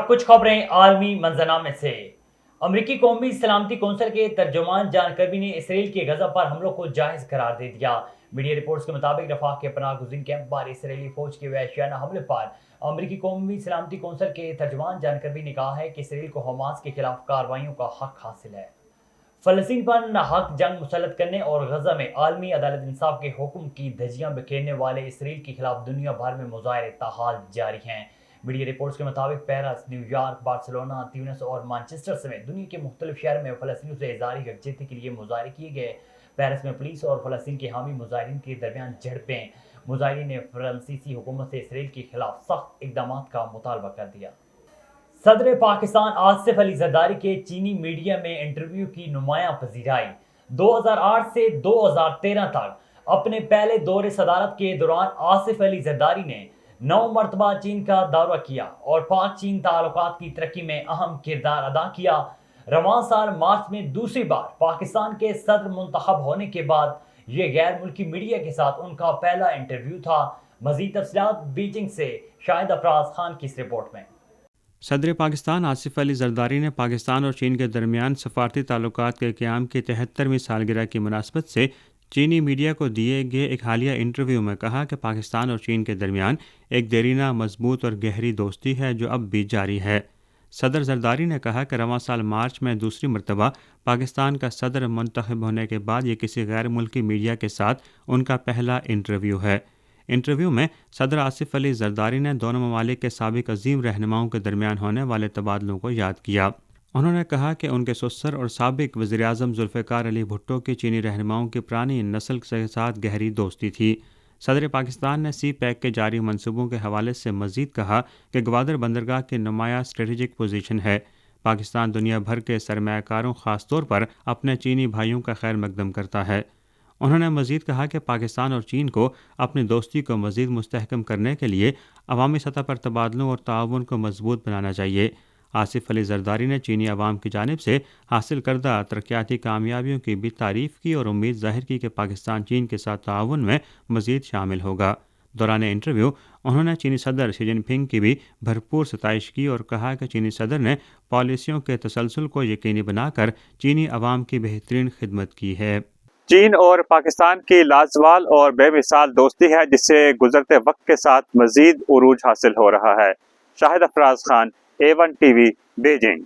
अब कुछ खबरें आलमी मंजरनामे से। अमरीकी कौमी सलामती कौंसिल के तर्जुमान जॉन कर्बी ने इसराइल के गजा पर हमलों को जायज़ करार दे दिया। मीडिया रिपोर्ट्स के मुताबिक रफाह के पनाह गुज़ीन कैंप पर इसराइली फौज के वहशियाना हमले पर अमरीकी कौमी सलामती कौंसिल के तर्जुमान जॉन कर्बी ने कहा है कि इसराइल को हमास के खिलाफ कार्रवाइयों का हक हासिल है। फ़लस्तीन पर नाहक जंग मुसल्लत करने और गजा में आलमी अदालत इंसाफ के हुक्म की धज्जियां बिखेरने वाले इसराइल के खिलाफ दुनिया भर में मुजाहरे ताहाल जारी हैं। मीडिया रिपोर्ट्स के मुताबिक पेरिस, न्यूयॉर्क, बार्सिलोना, ट्यूनिस और मैनचेस्टर समेत दुनिया के मुख्तलिफ शहर में फ़लस्तीनियों से इज़हार यकजहती के लिए मुजाहरे किए गए। पेरिस में पुलिस और फ़लस्तीन के हामी मुजाहिरीन के दरमियान झड़पें। मुजाहिरीन ने फ्रांसीसी हुकूमत से इसराइल के खिलाफ सख्त इक़दाम का मुतालबा कर दिया। सदर पाकिस्तान आसिफ अली जरदारी के चीनी मीडिया में इंटरव्यू की नुमायां पजीराई। 2008 से 2013 तक अपने पहले दौरे सदारत के दौरान आसिफ अली जरदारी ने 9 मरतबा चीन का दौरा किया और पाक चीन ताल्लुकात की तरक्की में अहम किरदार अदा किया। रवां साल मार्च में दूसरी बार पाकिस्तान के सदर मुंतखब होने के बाद ये गैर मुल्की मीडिया के साथ उनका पहला इंटरव्यू था। मजीद तफसीलात बीजिंग से शाहिद अफराज खान की इस रिपोर्ट में। सदर पाकिस्तान आसिफ अली जरदारी ने पाकिस्तान और चीन के दरमियान सफारती ताल्लुकात के क़याम की 73वीं सालगिरह की मुनासबत से चीनी मीडिया को दिए गए एक हालिया इंटरव्यू में कहा कि पाकिस्तान और चीन के दरमियान एक देरीना, मजबूत और गहरी दोस्ती है जो अब भी जारी है। सदर जरदारी ने कहा कि रवां साल मार्च में दूसरी मरतबा पाकिस्तान का सदर मुंतखब होने के बाद ये किसी गैर मुल्की मीडिया के साथ उनका पहला इंटरव्यू है। इंटरव्यू में सदर आसिफ अली जरदारी ने दोनों ममालिक के साबिक अजीम रहनुमाओं के दरमियान होने वाले तबादलों को याद किया। उन्होंने कहा कि उनके ससुर और साबिक वज़ीर-ए-आज़म जुल्फ़िकार अली भुट्टो की चीनी रहनुमाओं की पुरानी नस्ल के साथ गहरी दोस्ती थी। सदर पाकिस्तान ने सी पैक के जारी मनसूबों के हवाले से मज़ीद कहा कि ग्वादर बंदरगाह की नुमाया स्ट्रेटेजिक पोजीशन है। पाकिस्तान दुनिया भर के सरमायाकारों, ख़ास तौर पर अपने चीनी भाइयों का खैर मकदम करता है। उन्होंने मज़ीद कहा कि पाकिस्तान और चीन को अपनी दोस्ती को मज़ीद मुस्तहकम करने के लिए अवामी सतह पर तबादलों और ताउन को मजबूत बनाना चाहिए। आसिफ अली जरदारी ने चीनी अवाम की जानिब से हासिल करदा तरक्याती कामयाबियों की भी तारीफ़ की और उम्मीद ज़ाहिर की कि पाकिस्तान चीन के साथ ताउन में मज़ीद शामिल होगा। दौरान इंटरव्यू उन्होंने चीनी सदर शी जिनपिंग की भी भरपूर सताइश की और कहा कि चीनी सदर ने पॉलिसियों के तसलसल को यकीनी बनाकर चीनी अवाम की बेहतरीन खिदमत की है। चीन और पाकिस्तान की लाजवाल और बेमिसाल दोस्ती है जिससे गुजरते वक्त के साथ मजीद उरूज हासिल हो रहा है। Shahid Afraz Khan, A1 TV, Beijing.